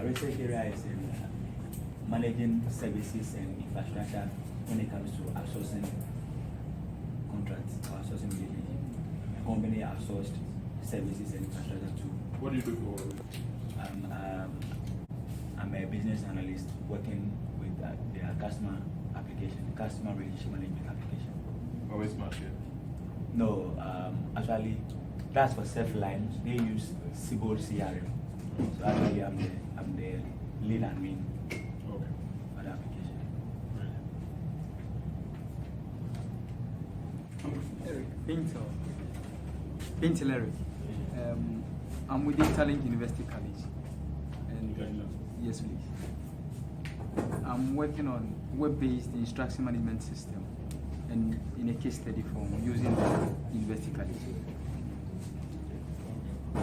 research area is in managing services and infrastructure when it comes to outsourcing contracts or outsourcing relationship. A company outsourced services and infrastructure to. What do you do for? I'm a business analyst working with their customer application, customer relationship management application. Always smart, yeah. No, actually, that's for self-line. They use Siebel CRM. So actually, I'm the lead admin for the application. Eric, Painter Eric. I'm with the Talent University College. And yes, please. I'm working on web-based instruction management system and in a case study form using the University College. My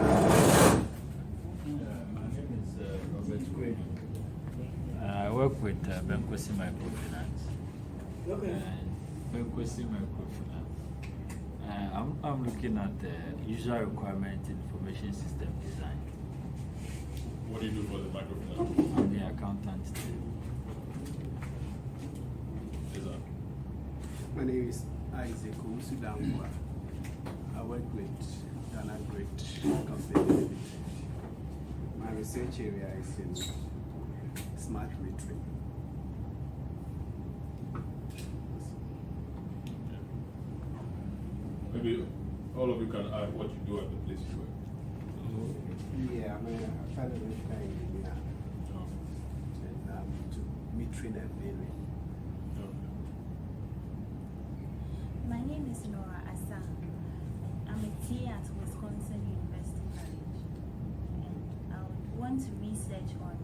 name is Robert Quaid. I work with Benkosi Microfinance. Benkosi Microfinance. I'm looking at the user requirement information system design. What do you do for the microfinance? I'm the accountant. My name is Isaac Sudangwa. I work with Ghana Great Company. My research area is in smart metering. Maybe all of you can add what you do at the place you work. Yeah, I'm a fellow engineer to metering and billing. My name is Nora Asa. I'm a TA at Wisconsin University College. And I would want to research on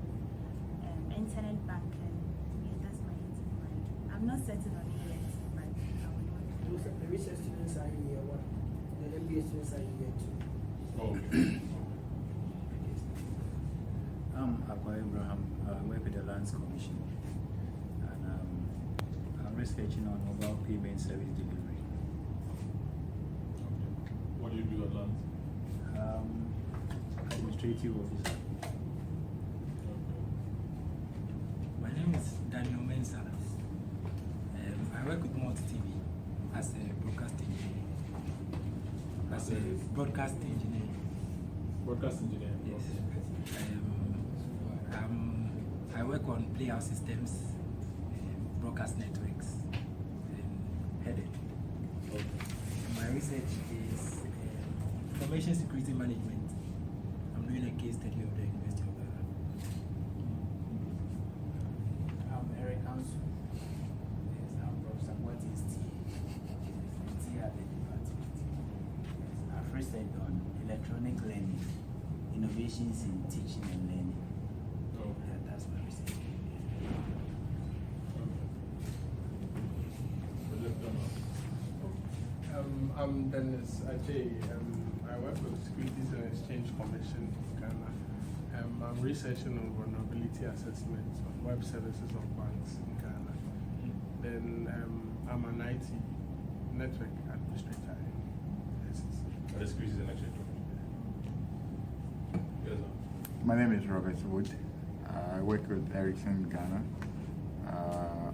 internet banking. Yeah, that's my internet. I'm not certain on it yet, but I would want to. The research students are in year one. The MBA students are in year two. I'm Akwa Abraham. I work with the Lands Commission, and I'm researching on mobile payment service delivery. What do you do at Lands? Administrative officer. My name is Daniel Mensalas. I work with Multi TV as a broadcast engineer. Broadcast engineer. Broadcast engineer? Yes. I work on playout systems, broadcast networks, and headed. My research is information security management. I'm doing a case study of the University of Ghana. I'm Eric Hansu. Yes, I'm Professor Wattis T. at the department. Yes, I've researched on electronic learning, innovations in teaching and learning. Yeah, that's my research. I'm Dennis Ajay. I work with Securities and Exchange Commission in Ghana. I'm researching on vulnerability assessments of web services of banks in Ghana. Then I'm an IT network administrator in SEC. At the Securities and Exchange Commission. Yes, sir. My name is Robert Wood. I work with Ericsson Ghana.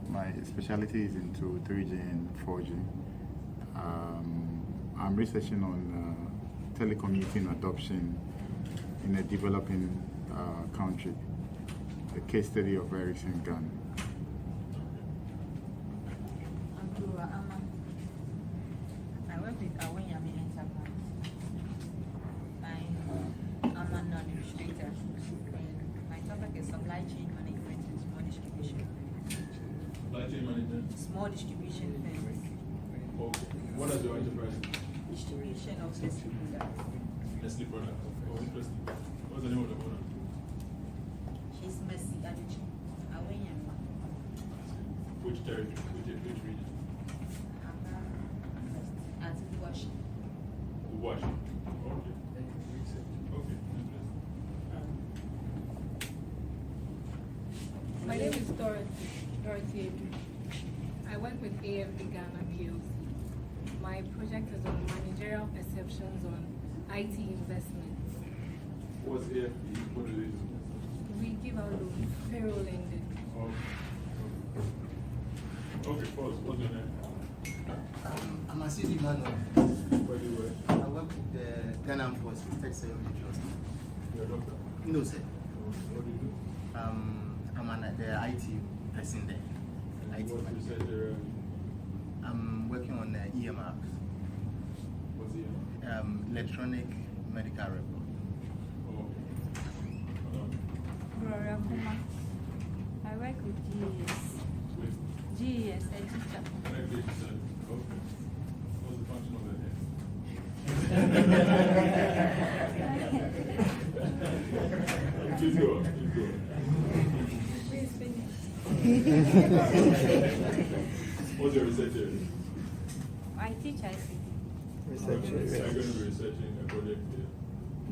My specialty is into 3G and 4G. I'm researching on telecommuting adoption in a developing country, the case study of Ericsson Ghana. I work with Awanyami Enterprise. I'm an administrator. My topic is supply chain management and small distribution. Supply chain management? Small distribution firms. Okay. What is your enterprise? Distribution of Nestle products. Nestle products. Oh, interesting. What's the name of the product? She's Mercy Adichie. Awanyami. Which territory? Which region? At Uwashi. Uwashi. Okay. Okay. My name is Dorothy Edu. I work with AFD Ghana PLC. My project is on managerial perceptions on IT investments. What's AFD? What do they do? We give role ended. Okay, pause. What's your name? I'm a city man. Where do you work? I work with the Ghana Force, Tech Service Trust. You're a doctor? No, sir. What do you do? The IT person there. IT What manager. research area? I'm working on the EMR, What's the electronic medical record. Gloria Kuma. I work with GES. GES, a teacher. Okay. What's the function of that head? Please go on. Please finish. What's your research area? I teach ICT. Research area. Are you going to be researching a project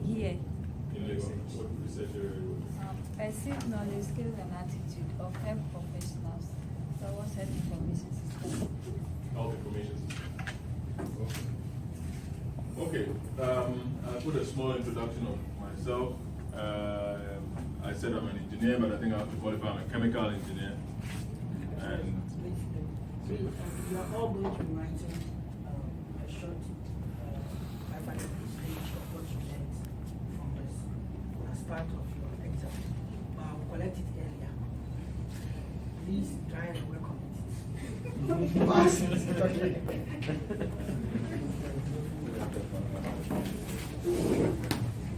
Here. in Lagos? What research area are you working? Perceived knowledge, skills, and attitude of health professionals towards health information system. Health information system. Okay. I put a small introduction of myself. I said I'm an engineer, but I think I have to qualify. I'm a chemical engineer. And So you are all going to be writing a short 500 page of what you learned from this as part of your exam. I'll collect it earlier. Please try and work on it.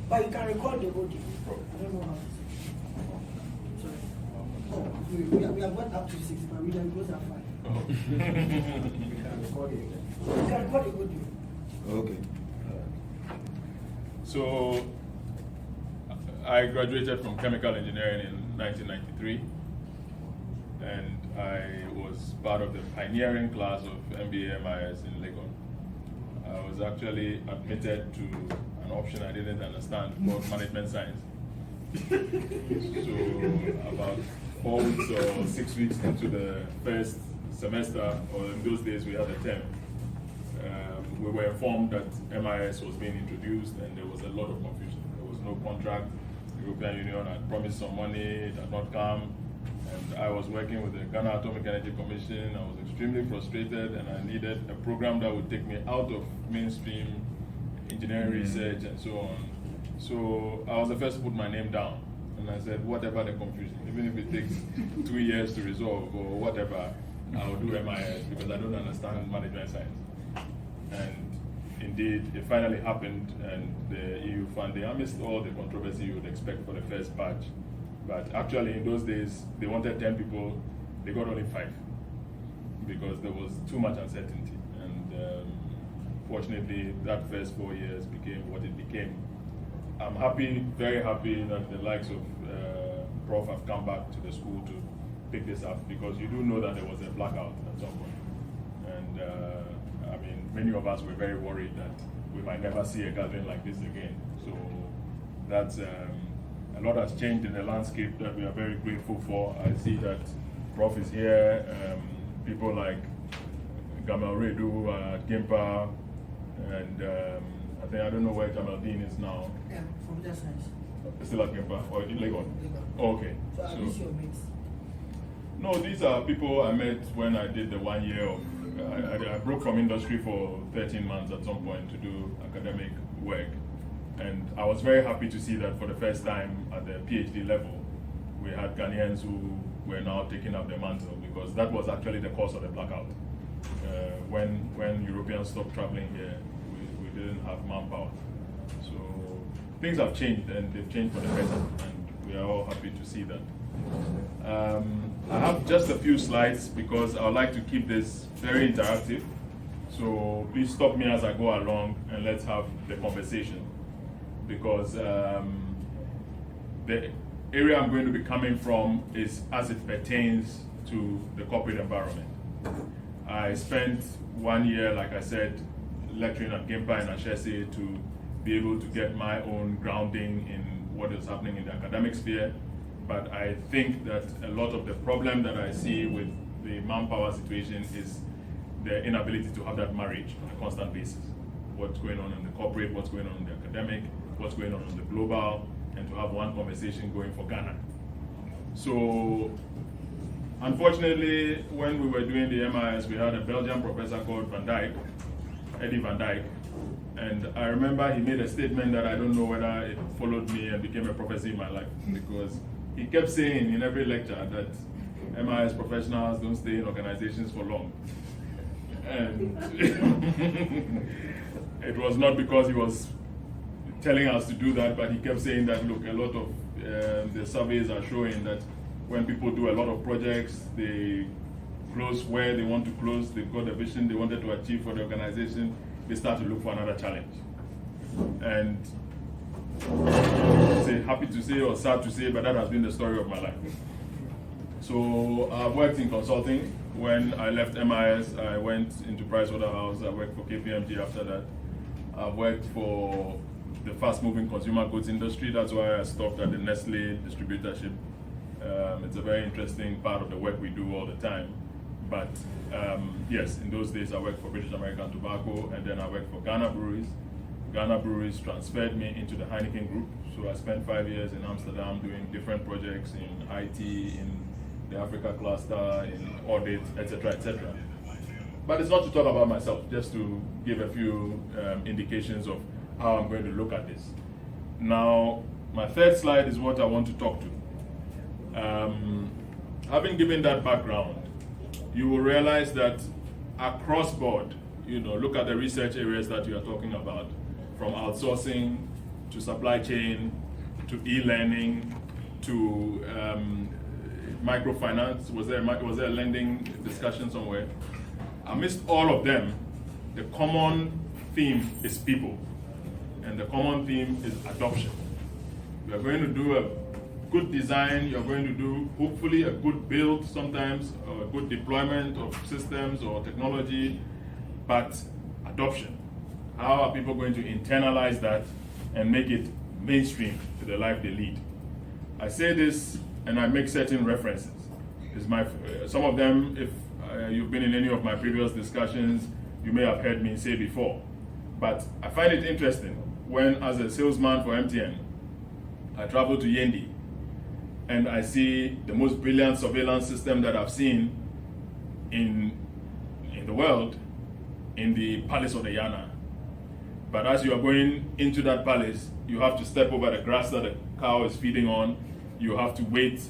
But you can record the audio. I don't know how to. Sorry. Oh, we have got up to 6, but we can close at 5. you can record it. You can record the audio. Okay. So, I graduated from chemical engineering in 1993, and I was part of the pioneering class of MBA MIS in Lagos. I was actually admitted to an option I didn't understand called management science. So, about 4 weeks or 6 weeks into the first semester, or in those days we had a term, we were informed that MIS was being introduced, and there was a lot of confusion. There was no contract. The European Union had promised some money, it had not come, and I was working with the Ghana Atomic Energy Commission. I was extremely frustrated, and I needed a program that would take me out of mainstream engineering research and so on. So I was the first to put my name down, and I said, whatever the confusion, even if it takes 2 years to resolve or whatever, I'll do MIS because I don't understand management science. And indeed, it finally happened, and the EU funding, amidst all the controversy you would expect for the first batch, but actually in those days, they wanted 10 people, they got only 5 because there was too much uncertainty. And fortunately, that first 4 years became what it became. I'm happy, very happy that the likes of Prof have come back to the school to pick this up, because you do know that there was a blackout at some point. And I mean, many of us were very worried that we might never see a gathering like this again. So that's, a lot has changed in the landscape that we are very grateful for. I see that Prof is here, people like Gamal Redu, Gimpa, and I don't know where Jamal Dean is now. Yeah, computer science. Still at Gimpa, or in Lagos? Oh, okay. So are these your mates? No, these are people I met when I did the 1 year of, I broke from industry for 13 months at some point to do academic work. And I was very happy to see that for the first time at the PhD level, we had Ghanaians who were now taking up the mantle, because that was actually the cause of the blackout. When Europeans stopped traveling here, we didn't have manpower. So things have changed, and they've changed for the better, and we are all happy to see that. I have just a few slides because I would like to keep this very interactive. So please stop me as I go along and let's have the conversation. Because the area I'm going to be coming from is as it pertains to the corporate environment. I spent 1 year, like I said, lecturing at Gimpa and Ashesi to be able to get my own grounding in what is happening in the academic sphere. But I think that a lot of the problem that I see with the manpower situation is the inability to have that marriage on a constant basis. What's going on in the corporate, what's going on in the academic, what's going on the global, and to have one conversation going for Ghana. So, unfortunately, when we were doing the MIS, we had a Belgian professor called Eddie Van Dyke. And I remember he made a statement that I don't know whether it followed me and became a prophecy in my life, because he kept saying in every lecture that MIS professionals don't stay in organizations for long. And it was not because he was telling us to do that, but he kept saying that, look, a lot of the surveys are showing that when people do a lot of projects, they close where they want to close, they've got a vision they wanted to achieve for the organization, they start to look for another challenge. And happy to say or sad to say, but that has been the story of my life. So I've worked in consulting. When I left MIS, I went into Pricewaterhouse. I worked for KPMG after that. I've worked for the fast-moving consumer goods industry. That's why I stopped at the Nestle distributorship. It's a very interesting part of the work we do all the time. But yes, in those days I worked for British American Tobacco, and then I worked for Ghana Breweries. Ghana Breweries transferred me into the Heineken Group. So I spent 5 years in Amsterdam doing different projects in IT, in the Africa cluster, in audit, etc., etc. But it's not to talk about myself, just to give a few indications of how I'm going to look at this. Now, my third slide is what I want to talk to. Having given that background, you will realize that across board, look at the research areas that you are talking about, from outsourcing to supply chain to e-learning to microfinance. Was there a lending discussion somewhere? Amidst all of them, the common theme is people, and the common theme is adoption. You are going to do a good design, you're going to do hopefully a good build sometimes, or a good deployment of systems or technology, but adoption. How are people going to internalize that and make it mainstream to the life they lead? I say this and I make certain references. Some of them, if you've been in any of my previous discussions, you may have heard me say before. But I find it interesting when, as a salesman for MTN, I travel to Yendi and I see the most brilliant surveillance system that I've seen in the world in the Palace of the Yana. But as you are going into that palace, you have to step over the grass that the cow is feeding on. You have to wait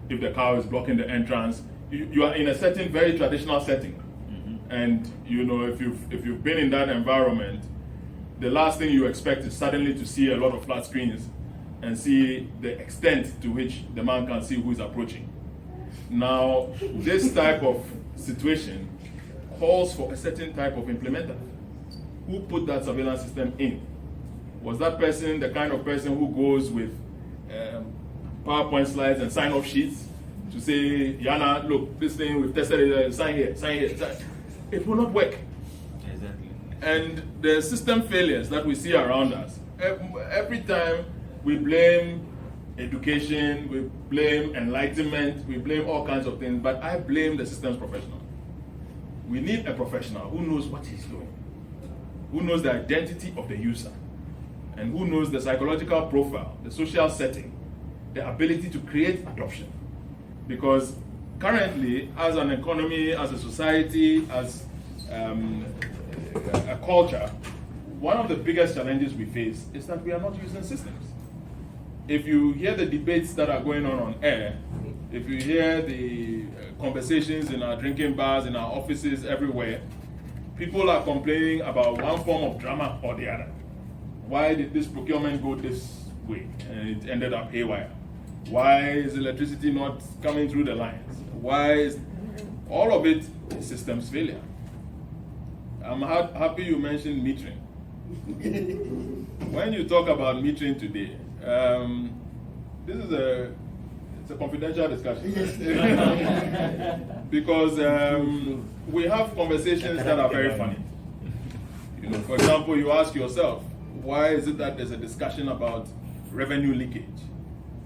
if the cow is blocking the entrance. You are in a certain very traditional setting. Mm-hmm. And if you've been in that environment, the last thing you expect is suddenly to see a lot of flat screens and see the extent to which the man can see who is approaching. Now, this type of situation calls for a certain type of implementer. Who put that surveillance system in? Was that person the kind of person who goes with PowerPoint slides and sign-off sheets to say, Yana, look, this thing, we've tested it, sign here, sign here, sign. It will not work. Exactly. And the system failures that we see around us, every time we blame education, we blame enlightenment, we blame all kinds of things, but I blame the systems professional. We need a professional who knows what he's doing, who knows the identity of the user, and who knows the psychological profile, the social setting, the ability to create adoption. Because currently, as an economy, as a society, as a culture, one of the biggest challenges we face is that we are not using systems. If you hear the debates that are going on air, if you hear the conversations in our drinking bars, in our offices, everywhere, people are complaining about one form of drama or the other. Why did this procurement go this way and it ended up haywire? Why is electricity not coming through the lines? Why is all of it is systems failure? I'm happy you mentioned metering. When you talk about metering today, this is a confidential discussion. Because we have conversations that are very funny. For example, you ask yourself, why is it that there's a discussion about revenue leakage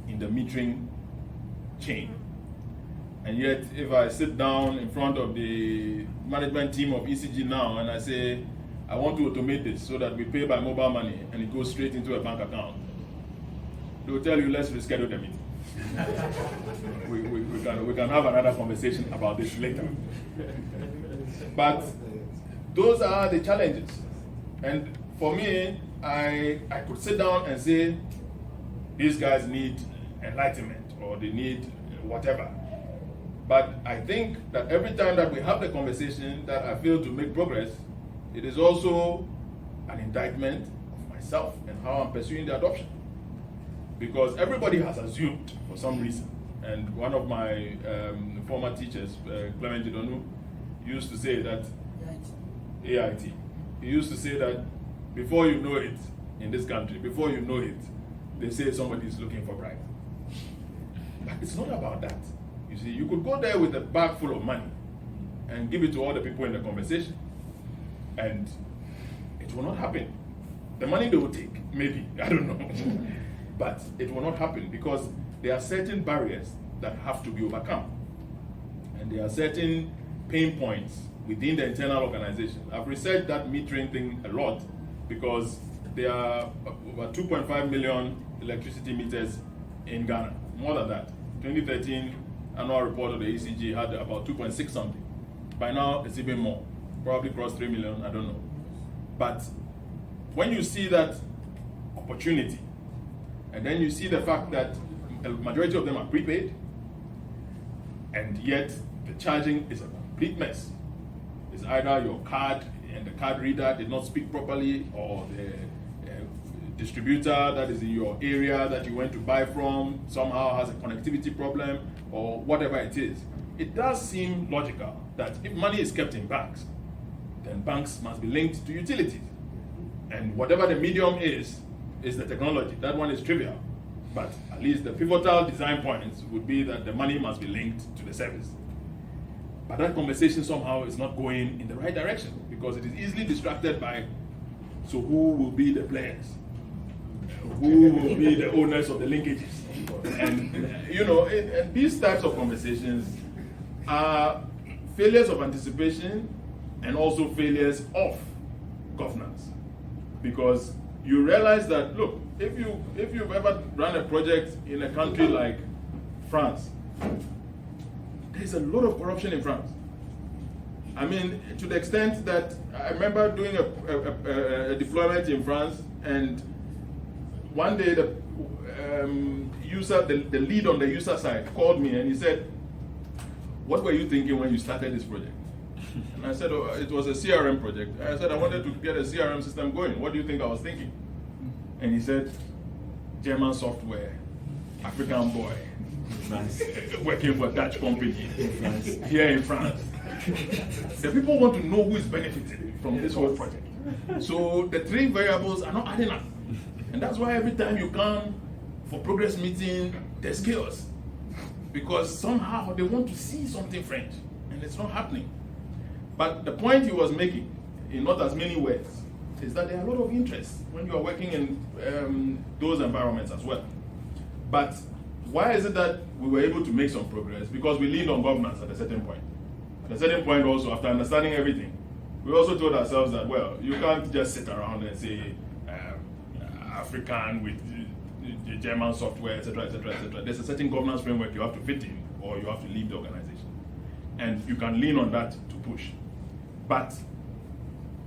in the metering chain? And yet, if I sit down in front of the management team of ECG now and I say, I want to automate this so that we pay by mobile money and it goes straight into a bank account, they will tell you, let's reschedule the meeting. we can have another conversation about this later. But those are the challenges. And for me, I could sit down and say, these guys need enlightenment or they need whatever. But I think that every time that we have the conversation that I feel to make progress, it is also an indictment of myself and how I'm pursuing the adoption. Because everybody has assumed for some reason, and one of my former teachers, Clement Idonu, used to say that, AIT, he used to say that before you know it in this country, before you know it, they say somebody is looking for bribe. But it's not about that. You see, you could go there with a bag full of money and give it to all the people in the conversation, and it will not happen. The money they will take, maybe, I don't know. But it will not happen because there are certain barriers that have to be overcome. And there are certain pain points within the internal organization. I've researched that metering thing a lot because there are over 2.5 million electricity meters in Ghana, more than that. 2013 annual report of the ECG had about 2.6 something. By now, it's even more, probably crossed 3 million, I don't know. But when you see that opportunity, and then you see the fact that a majority of them are prepaid, and yet the charging is a complete mess. It's either your card and the card reader did not speak properly, or the distributor that is in your area that you went to buy from somehow has a connectivity problem, or whatever it is. It does seem logical that if money is kept in banks, then banks must be linked to utilities. And whatever the medium is the technology. That one is trivial. But at least the pivotal design points would be that the money must be linked to the service. But that conversation somehow is not going in the right direction because it is easily distracted by, so who will be the players? Who will be the owners of the linkages? And you know, and these types of conversations are failures of anticipation and also failures of governance. Because you realize that, look, if you've ever run a project in a country like France, there's a lot of corruption in France. I mean, to the extent that I remember doing a deployment in France, and one day the lead on the user side called me and he said, "What were you thinking when you started this project?" And I said, "Oh, it was a CRM project." I said, "I wanted to get a CRM system going. What do you think I was thinking?" And he said, "German software, African boy, working for a Dutch company here in France." The people want to know who is benefiting from this whole project. So the three variables are not adding up. And that's why every time you come for progress meeting, there's chaos. Because somehow they want to see something French, and it's not happening. But the point he was making, in not as many words, is that there are a lot of interest when you are working in those environments as well. But why is it that we were able to make some progress? Because we leaned on governance at a certain point. At a certain point also, after understanding everything, we also told ourselves that, well, you can't just sit around and say African with the German software, etc., etc., etc. There's a certain governance framework you have to fit in, or you have to leave the organization. And you can lean on that to push. But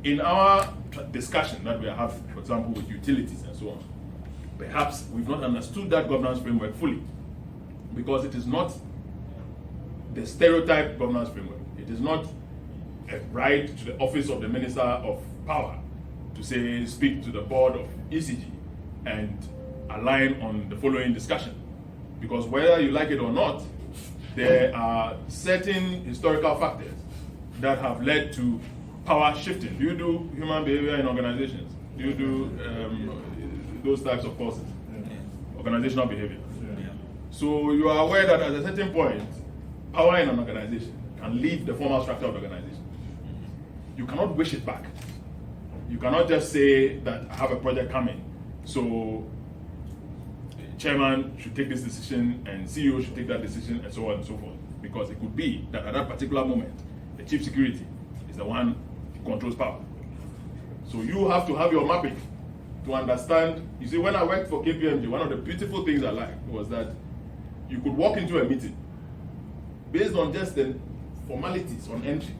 in our discussion that we have, for example, with utilities and so on, perhaps we've not understood that governance framework fully, because it is not the stereotype governance framework. It is not a right to the office of the Minister of Power to say, speak to the board of ECG and align on the following discussion. Because whether you like it or not, there are certain historical factors that have led to power shifting. Do you do human behavior in organizations? Do you do those types of courses? Organizational behavior. So you are aware that at a certain point, power in an organization can leave the formal structure of the organization. You cannot wish it back. You cannot just say that I have a project coming, so chairman should take this decision and CEO should take that decision and so on and so forth. Because it could be that at that particular moment, the chief security is the one who controls power. So you have to have your mapping to understand. You see, when I worked for KPMG, one of the beautiful things I liked was that you could walk into a meeting based on just the formalities on entry.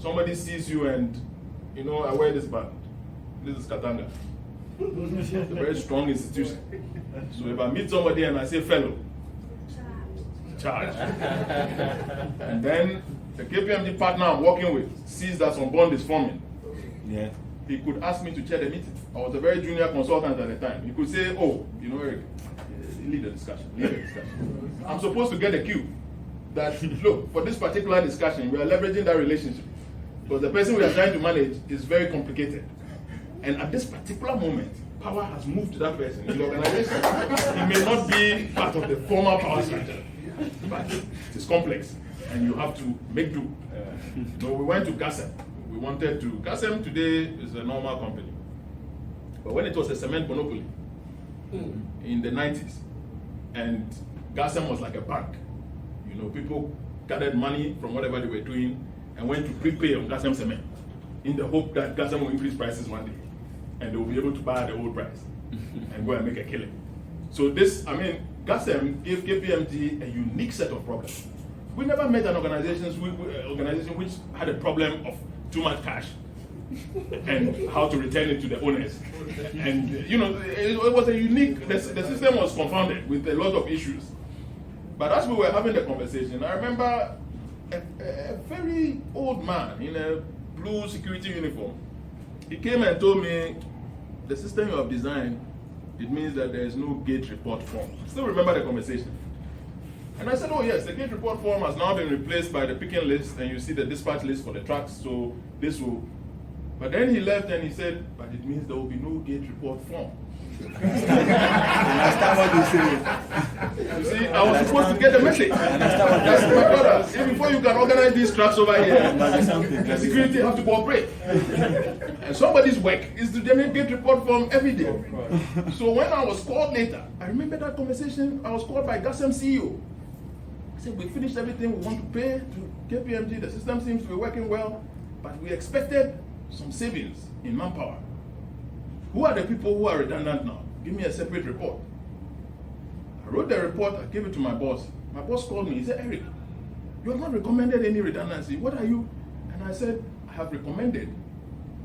Somebody sees you and, you know, I wear this band. This is Katanga. It's a very strong institution. So if I meet somebody and I say fellow, charge. And then the KPMG partner I'm working with sees that some bond is forming. Yeah. He could ask me to chair the meeting. I was a very junior consultant at the time. He could say, oh, you know, Eric, lead the discussion. I'm supposed to get a cue that, look, for this particular discussion, we are leveraging that relationship. Because the person we are trying to manage is very complicated. And at this particular moment, power has moved to that person in the organization. He may not be part of the formal power structure, but it is complex, and you have to make do. So we went to GASEM. We wanted to. GASEM today is a normal company. But when it was a cement monopoly in the 90s, and GASEM was like a bank, you know, people gathered money from whatever they were doing and went to prepay on GASEM cement in the hope that GASEM will increase prices one day and they will be able to buy at the old price and go and make a killing. So this, I mean, GASEM gave KPMG a unique set of problems. We never met an organization which had a problem of too much cash and how to return it to the owners. And, you know, it was a unique, the system was confounded with a lot of issues. But as we were having the conversation, I remember a very old man in a blue security uniform. He came and told me, the system you have designed, it means that there is no gate report form. I still remember the conversation. And I said, oh yes, the gate report form has now been replaced by the picking list, and you see the dispatch list for the trucks, so this will. But then he left and he said, but it means there will be no gate report form. Understand what you say. You see, I was supposed to get the message. That's my brother. Even before you can organize these trucks over here, the security have to cooperate. And somebody's work is to generate gate report form every day. So when I was called later, I remember that conversation. I was called by GASEM CEO. I said, we finished everything we want to pay to KPMG. The system seems to be working well, but we expected some savings in manpower. Who are the people who are redundant now? Give me a separate report. I wrote the report, I gave it to my boss. My boss called me, he said, Eric, you have not recommended any redundancy. What are you? And I said, I have recommended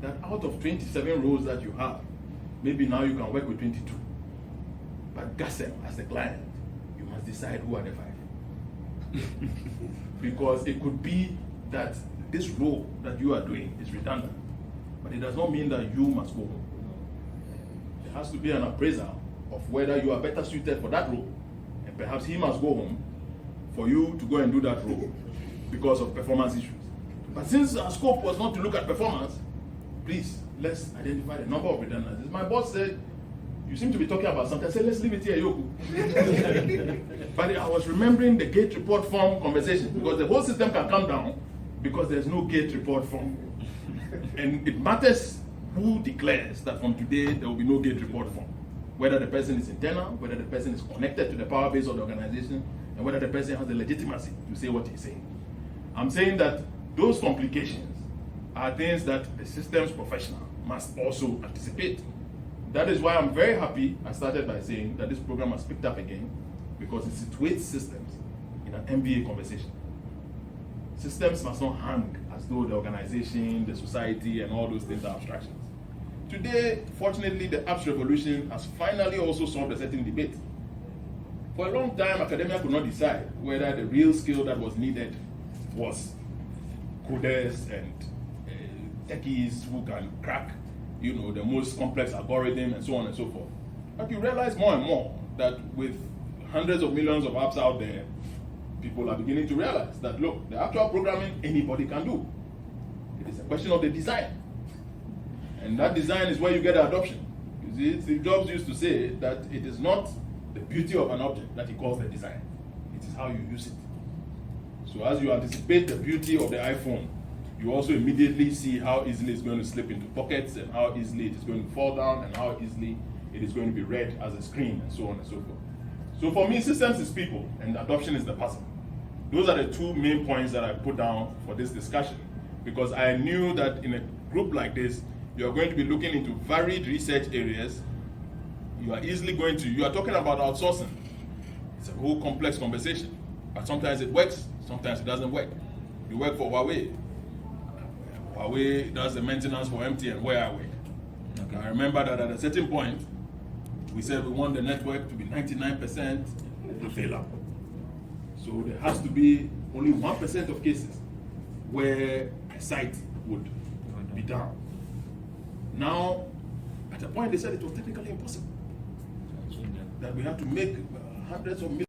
that out of 27 roles that you have, maybe now you can work with 22. But GASEM, as the client, you must decide who are the 5. Because it could be that this role that you are doing is redundant, but it does not mean that you must go home. There has to be an appraisal of whether you are better suited for that role, and perhaps he must go home for you to go and do that role because of performance issues. But since our scope was not to look at performance, please, let's identify the number of redundancies. My boss said, you seem to be talking about something. I said, let's leave it here, Yoku. But I was remembering the gate report form conversation, because the whole system can come down because there's no gate report form. And it matters who declares that from today there will be no gate report form. Whether the person is internal, whether the person is connected to the power base of the organization, and whether the person has the legitimacy to say what he's saying. I'm saying that those complications are things that the systems professional must also anticipate. That is why I'm very happy I started by saying that this program has picked up again, because it situates systems in an MBA conversation. Systems must not hang as though the organization, the society, and all those things are abstractions. Today, fortunately, the apps revolution has finally also solved a certain debate. For a long time, academia could not decide whether the real skill that was needed was coders and techies who can crack, you know, the most complex algorithm and so on and so forth. But you realize more and more that with hundreds of millions of apps out there, people are beginning to realize that, look, the actual programming anybody can do. It is a question of the design. And that design is where you get the adoption. You see, Steve Jobs used to say that it is not the beauty of an object that he calls the design. It is how you use it. So as you anticipate the beauty of the iPhone, you also immediately see how easily it's going to slip into pockets, and how easily it is going to fall down, and how easily it is going to be read as a screen, and so on and so forth. So for me, systems is people, and adoption is the person. Those are the two main points that I put down for this discussion, because I knew that in a group like this, you are going to be looking into varied research areas. You are easily going to, you are talking about outsourcing. It's a whole complex conversation. But sometimes it works, sometimes it doesn't work. You work for Huawei. Huawei does the maintenance for MTN where I work. Okay. I remember that at a certain point, we said we want the network to be 99% available. So there has to be only 1% of cases where a site would be down. Now, at a point they said it was technically impossible. That we had to make hundreds of millions